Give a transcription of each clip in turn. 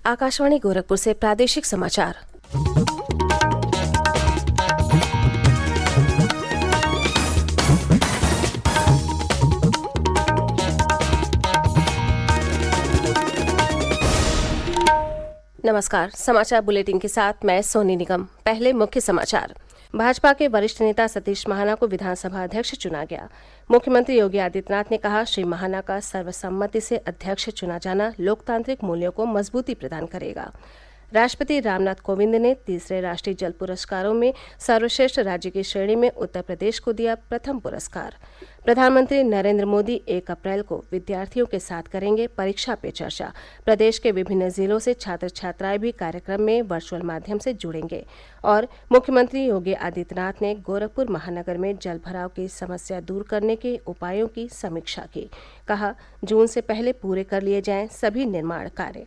आकाशवाणी गोरखपुर से प्रादेशिक समाचार। नमस्कार, समाचार बुलेटिन के साथ मैं सोनी निगम। पहले मुख्य समाचार। भाजपा के वरिष्ठ नेता सतीश महाना को विधानसभा अध्यक्ष चुना गया। मुख्यमंत्री योगी आदित्यनाथ ने कहा, श्री महाना का सर्वसम्मति से अध्यक्ष चुना जाना लोकतांत्रिक मूल्यों को मजबूती प्रदान करेगा। राष्ट्रपति रामनाथ कोविंद ने तीसरे राष्ट्रीय जल पुरस्कारों में सर्वश्रेष्ठ राज्य की श्रेणी में उत्तर प्रदेश को दिया प्रथम पुरस्कार। प्रधानमंत्री नरेंद्र मोदी 1 अप्रैल को विद्यार्थियों के साथ करेंगे परीक्षा पे चर्चा। प्रदेश के विभिन्न जिलों से छात्र छात्राएं भी कार्यक्रम में वर्चुअल माध्यम से जुड़ेंगे। और मुख्यमंत्री योगी आदित्यनाथ ने गोरखपुर महानगर में जल भराव की समस्या दूर करने के उपायों की समीक्षा की। कहा, जून से पहले पूरे कर लिए जाएं सभी निर्माण कार्य।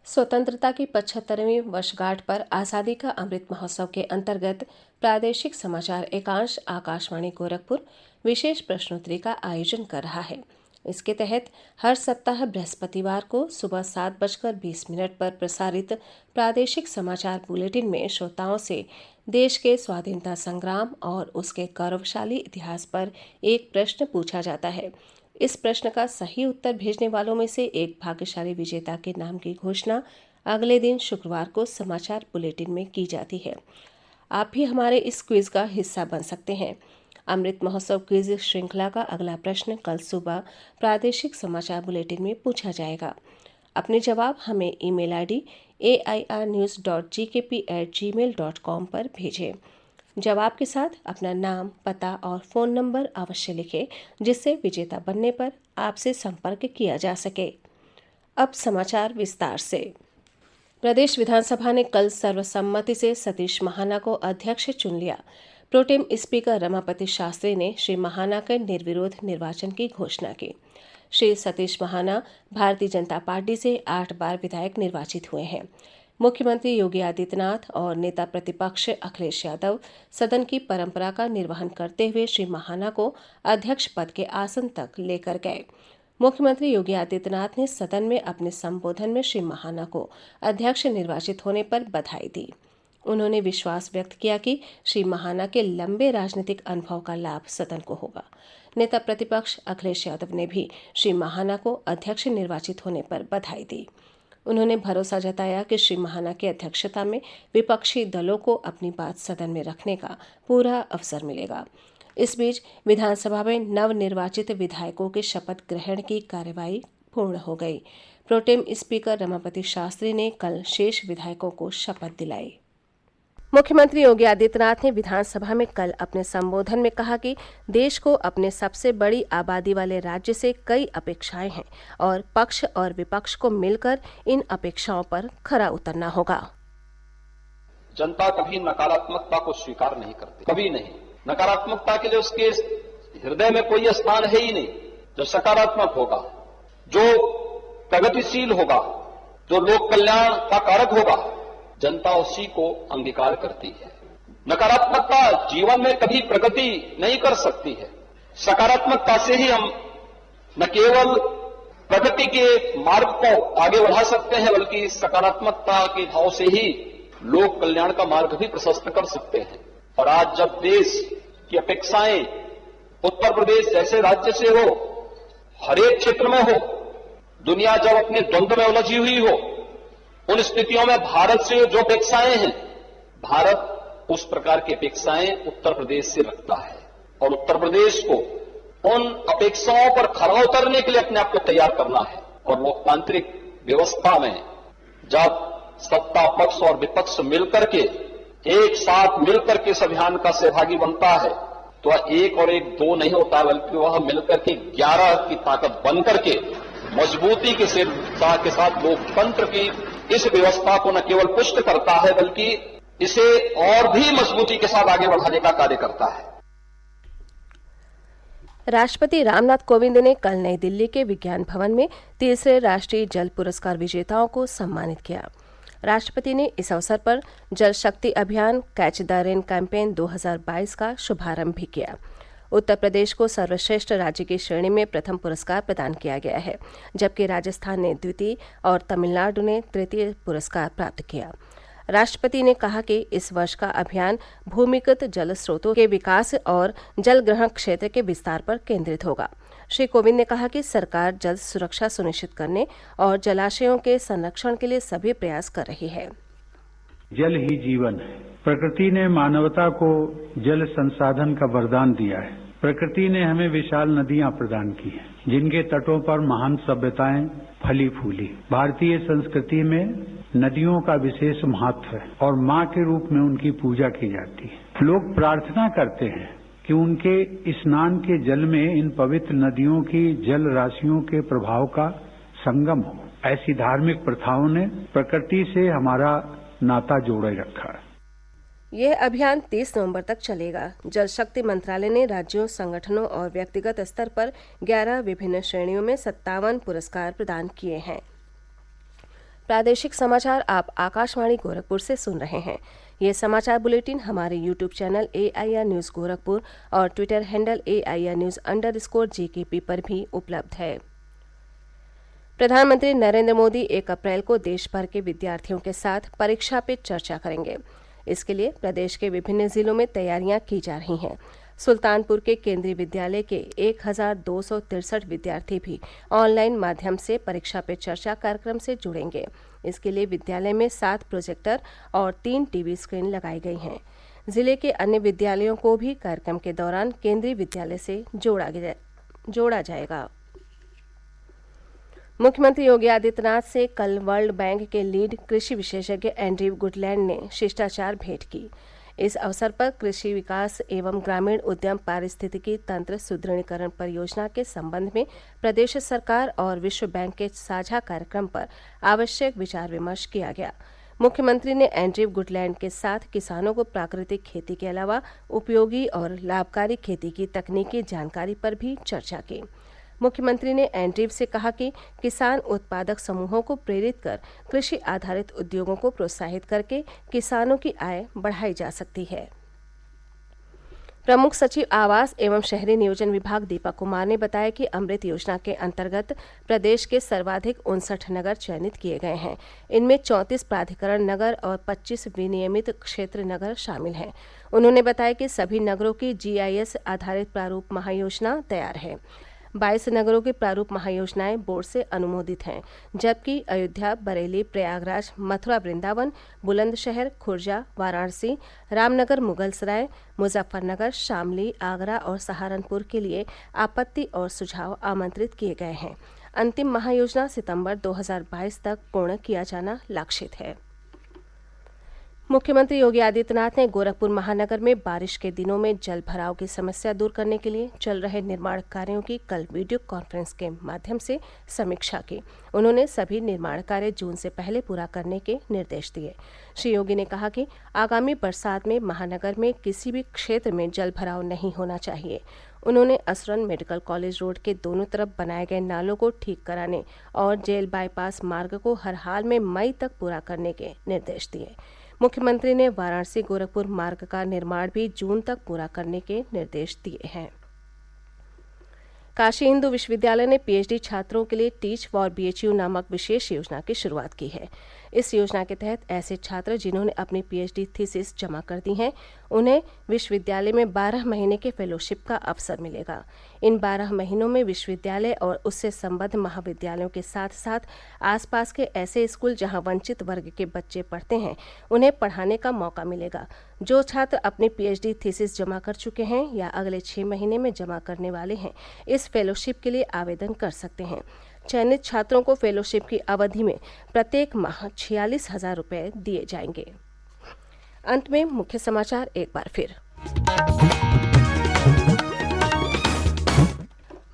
स्वतंत्रता की 75वीं वर्षगांठ पर आज़ादी का अमृत महोत्सव के अंतर्गत प्रादेशिक समाचार एकांश आकाशवाणी गोरखपुर विशेष प्रश्नोत्तरी का आयोजन कर रहा है। इसके तहत हर सप्ताह बृहस्पतिवार को सुबह 7:20 पर प्रसारित प्रादेशिक समाचार बुलेटिन में श्रोताओं से देश के स्वाधीनता संग्राम और उसके गौरवशाली इतिहास पर एक प्रश्न पूछा जाता है। इस प्रश्न का सही उत्तर भेजने वालों में से एक भाग्यशाली विजेता के नाम की घोषणा अगले दिन शुक्रवार को समाचार बुलेटिन में की जाती है। आप भी हमारे इस क्विज का हिस्सा बन सकते हैं। अमृत महोत्सव क्विज श्रृंखला का अगला प्रश्न कल सुबह प्रादेशिक समाचार बुलेटिन में पूछा जाएगा। अपने जवाब हमें ईमेल ID airnews.gkp@gmail.com पर भेजें। जवाब के साथ अपना नाम, पता और फ़ोन नंबर अवश्य लिखें, जिससे विजेता बनने पर आपसे संपर्क किया जा सके। अब समाचार विस्तार से। प्रदेश विधानसभा ने कल सर्वसम्मति से सतीश महाना को अध्यक्ष चुन लिया। प्रोटेम स्पीकर रमापति शास्त्री ने श्री महाना के निर्विरोध निर्वाचन की घोषणा की। श्री सतीश महाना भारतीय जनता पार्टी से 8 बार विधायक निर्वाचित हुए हैं। मुख्यमंत्री योगी आदित्यनाथ और नेता प्रतिपक्ष अखिलेश यादव सदन की परंपरा का निर्वहन करते हुए श्री महाना को अध्यक्ष पद के आसन तक लेकर गए। मुख्यमंत्री योगी आदित्यनाथ ने सदन में अपने संबोधन में श्री महाना को अध्यक्ष निर्वाचित होने पर बधाई दी। उन्होंने विश्वास व्यक्त किया कि श्री महाना के लंबे राजनीतिक अनुभव का लाभ सदन को होगा। नेता प्रतिपक्ष अखिलेश यादव ने भी श्री महाना को अध्यक्ष निर्वाचित होने पर बधाई दी। उन्होंने भरोसा जताया कि श्री महाना की अध्यक्षता में विपक्षी दलों को अपनी बात सदन में रखने का पूरा अवसर मिलेगा। इस बीच विधानसभा में नवनिर्वाचित विधायकों के शपथ ग्रहण की कार्यवाही पूर्ण हो गई। प्रोटेम स्पीकर रमापति शास्त्री ने कल शेष विधायकों को शपथ दिलाई। मुख्यमंत्री योगी आदित्यनाथ ने विधानसभा में कल अपने संबोधन में कहा कि देश को अपने सबसे बड़ी आबादी वाले राज्य से कई अपेक्षाएं हैं और पक्ष और विपक्ष को मिलकर इन अपेक्षाओं पर खरा उतरना होगा। जनता कभी नकारात्मकता को स्वीकार नहीं करती, कभी नहीं। नकारात्मकता के लिए उसके हृदय में कोई स्थान है ही नहीं। जो सकारात्मक होगा, जो प्रगतिशील होगा, जो लोक कल्याण का कारक होगा, जनता उसी को अंगीकार करती है। नकारात्मकता जीवन में कभी प्रगति नहीं कर सकती है। सकारात्मकता से ही हम न केवल प्रगति के मार्ग को आगे बढ़ा सकते हैं, बल्कि सकारात्मकता के भाव से ही लोक कल्याण का मार्ग भी प्रशस्त कर सकते हैं। और आज जब देश की अपेक्षाएं उत्तर प्रदेश जैसे राज्य से हो, हरेक क्षेत्र में हो, दुनिया जब अपने द्वंद्व में उलझी हुई हो, उन स्थितियों में भारत से जो अपेक्षाएं हैं, भारत उस प्रकार की अपेक्षाएं उत्तर प्रदेश से रखता है। और उत्तर प्रदेश को उन अपेक्षाओं पर खरा उतरने के लिए अपने आप को तैयार करना है। और लोकतांत्रिक व्यवस्था में जब सत्ता पक्ष और विपक्ष मिलकर के एक साथ मिलकर के इस अभियान का सहभागी बनता है, तो वह 1 और 1 2 नहीं होता, बल्कि वह मिलकर के 11 की ताकत बनकर के मजबूती के साथ लोकतंत्र की इस व्यवस्था को न केवल पुष्ट करता है, बल्कि इसे और भी मजबूती के साथ आगे बढ़ाने का कार्य करता है। राष्ट्रपति रामनाथ कोविंद ने कल नई दिल्ली के विज्ञान भवन में तीसरे राष्ट्रीय जल पुरस्कार विजेताओं को सम्मानित किया। राष्ट्रपति ने इस अवसर पर जल शक्ति अभियान कैच द रेन कैंपेन 2022 का शुभारंभ भी किया। उत्तर प्रदेश को सर्वश्रेष्ठ राज्य की श्रेणी में प्रथम पुरस्कार प्रदान किया गया है, जबकि राजस्थान ने द्वितीय और तमिलनाडु ने तृतीय पुरस्कार प्राप्त किया। राष्ट्रपति ने कहा कि इस वर्ष का अभियान भूमिगत जल स्रोतों के विकास और जल ग्रहण क्षेत्र के विस्तार पर केंद्रित होगा। श्री कोविंद ने कहा कि सरकार जल सुरक्षा सुनिश्चित करने और जलाशयों के संरक्षण के लिए सभी प्रयास कर रही है। जल ही जीवन है। प्रकृति ने मानवता को जल संसाधन का वरदान दिया है। प्रकृति ने हमें विशाल नदियां प्रदान की हैं, जिनके तटों पर महान सभ्यताएं फली फूली। भारतीय संस्कृति में नदियों का विशेष महत्व है और मां के रूप में उनकी पूजा की जाती है। लोग प्रार्थना करते हैं कि उनके स्नान के जल में इन पवित्र नदियों की जल राशियों के प्रभाव का संगम हो। ऐसी धार्मिक प्रथाओं ने प्रकृति से हमारा नाता जोड़े रखा है। यह अभियान 30 नवंबर तक चलेगा। जल शक्ति मंत्रालय ने राज्यों, संगठनों और व्यक्तिगत स्तर पर 11 विभिन्न श्रेणियों में 57 पुरस्कार प्रदान किए हैं। प्रादेशिक समाचार आप आकाशवाणी गोरखपुर से सुन रहे हैं। ये समाचार बुलेटिन हमारे YouTube channel AIR news Gorakhpur और ट्विटर हैंडल AIR_GKP पर भी उपलब्ध है। प्रधानमंत्री नरेंद्र मोदी 1 अप्रैल को देश भर के विद्यार्थियों के साथ परीक्षा पे चर्चा करेंगे। इसके लिए प्रदेश के विभिन्न जिलों में तैयारियां की जा रही हैं। सुल्तानपुर के केंद्रीय विद्यालय के 1263 विद्यार्थी भी ऑनलाइन माध्यम से परीक्षा पे चर्चा कार्यक्रम से जुड़ेंगे। इसके लिए विद्यालय में 7 प्रोजेक्टर और 3 टीवी स्क्रीन लगाई गई हैं। जिले के अन्य विद्यालयों को भी कार्यक्रम के दौरान केंद्रीय विद्यालय से जोड़ा जाएगा। मुख्यमंत्री योगी आदित्यनाथ से कल वर्ल्ड बैंक के लीड कृषि विशेषज्ञ एंड्रयू गुडलैंड ने शिष्टाचार भेंट की। इस अवसर पर कृषि विकास एवं ग्रामीण उद्यम पारिस्थितिकी तंत्र सुदृढ़ीकरण परियोजना के संबंध में प्रदेश सरकार और विश्व बैंक के साझा कार्यक्रम पर आवश्यक विचार विमर्श किया गया। मुख्यमंत्री ने एंड्रयू गुडलैंड के साथ किसानों को प्राकृतिक खेती के अलावा उपयोगी और लाभकारी खेती की तकनीकी जानकारी पर भी चर्चा की। मुख्यमंत्री ने एंड्रयू से कहा कि किसान उत्पादक समूहों को प्रेरित कर कृषि आधारित उद्योगों को प्रोत्साहित करके किसानों की आय बढ़ाई जा सकती है। प्रमुख सचिव आवास एवं शहरी नियोजन विभाग दीपक कुमार ने बताया कि अमृत योजना के अंतर्गत प्रदेश के सर्वाधिक 59 नगर चयनित किए गए हैं। इनमें 34 प्राधिकरण नगर और 25 विनियमित क्षेत्र नगर शामिल हैं। उन्होंने बताया कि सभी नगरों की GIS आधारित प्रारूप महायोजना तैयार है। 22 नगरों की प्रारूप महायोजनाएं बोर्ड से अनुमोदित हैं, जबकि अयोध्या, बरेली, प्रयागराज, मथुरा वृंदावन, बुलंदशहर, खुर्जा, वाराणसी, रामनगर, मुगलसराय, मुजफ्फरनगर, शामली, आगरा और सहारनपुर के लिए आपत्ति और सुझाव आमंत्रित किए गए हैं। अंतिम महायोजना सितंबर 2022 तक पूर्ण किया जाना लक्षित है। मुख्यमंत्री योगी आदित्यनाथ ने गोरखपुर महानगर में बारिश के दिनों में जल भराव की समस्या दूर करने के लिए चल रहे निर्माण कार्यों की कल वीडियो कॉन्फ्रेंस के माध्यम से समीक्षा की। उन्होंने सभी निर्माण कार्य जून से पहले पूरा करने के निर्देश दिए। श्री योगी ने कहा कि आगामी बरसात में महानगर में किसी भी क्षेत्र में जल भराव नहीं होना चाहिए। उन्होंने असरन मेडिकल कॉलेज रोड के दोनों तरफ बनाए गए नालों को ठीक कराने और जेल बाईपास मार्ग को हर हाल में मई तक पूरा करने के निर्देश दिए। मुख्यमंत्री ने वाराणसी गोरखपुर मार्ग का निर्माण भी जून तक पूरा करने के निर्देश दिए हैं। काशी हिंदू विश्वविद्यालय ने PhD छात्रों के लिए टीच फॉर BHU नामक विशेष योजना की शुरुआत की है। इस योजना के तहत ऐसे छात्र जिन्होंने अपनी PhD थीसिस जमा कर दी हैं, उन्हें विश्वविद्यालय में 12 महीने के फेलोशिप का अवसर मिलेगा। इन 12 महीनों में विश्वविद्यालय और उससे संबद्ध महाविद्यालयों के साथ साथ आसपास के ऐसे स्कूल जहां वंचित वर्ग के बच्चे पढ़ते हैं, उन्हें पढ़ाने का मौका मिलेगा। जो छात्र अपनी PhD थीसिस जमा कर चुके हैं या अगले 6 महीने में जमा करने वाले हैं, इस फेलोशिप के लिए आवेदन कर सकते हैं। चयनित छात्रों को फेलोशिप की अवधि में प्रत्येक माह 46,000 रुपये दिए जाएंगे। अंत में मुख्य समाचार एक बार फिर।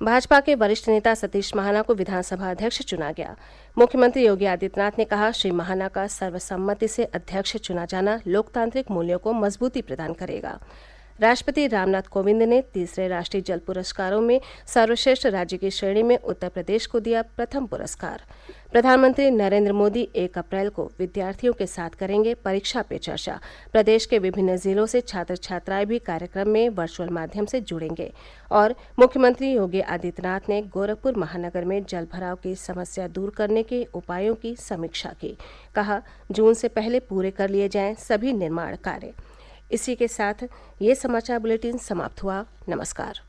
भाजपा के वरिष्ठ नेता सतीश महाना को विधानसभा अध्यक्ष चुना गया। मुख्यमंत्री योगी आदित्यनाथ ने कहा, श्री महाना का सर्वसम्मति से अध्यक्ष चुना जाना लोकतांत्रिक मूल्यों को मजबूती प्रदान करेगा। राष्ट्रपति रामनाथ कोविंद ने तीसरे राष्ट्रीय जल पुरस्कारों में सर्वश्रेष्ठ राज्य की श्रेणी में उत्तर प्रदेश को दिया प्रथम पुरस्कार। प्रधानमंत्री नरेंद्र मोदी 1 अप्रैल को विद्यार्थियों के साथ करेंगे परीक्षा पे चर्चा। प्रदेश के विभिन्न जिलों से छात्र छात्राएं भी कार्यक्रम में वर्चुअल माध्यम से जुड़ेंगे। और मुख्यमंत्री योगी आदित्यनाथ ने गोरखपुर महानगर में जल भराव की समस्या दूर करने के उपायों की समीक्षा की। कहा, जून से पहले पूरे कर लिए जाएं सभी निर्माण कार्य। इसी के साथ ये समाचार बुलेटिन समाप्त हुआ। नमस्कार।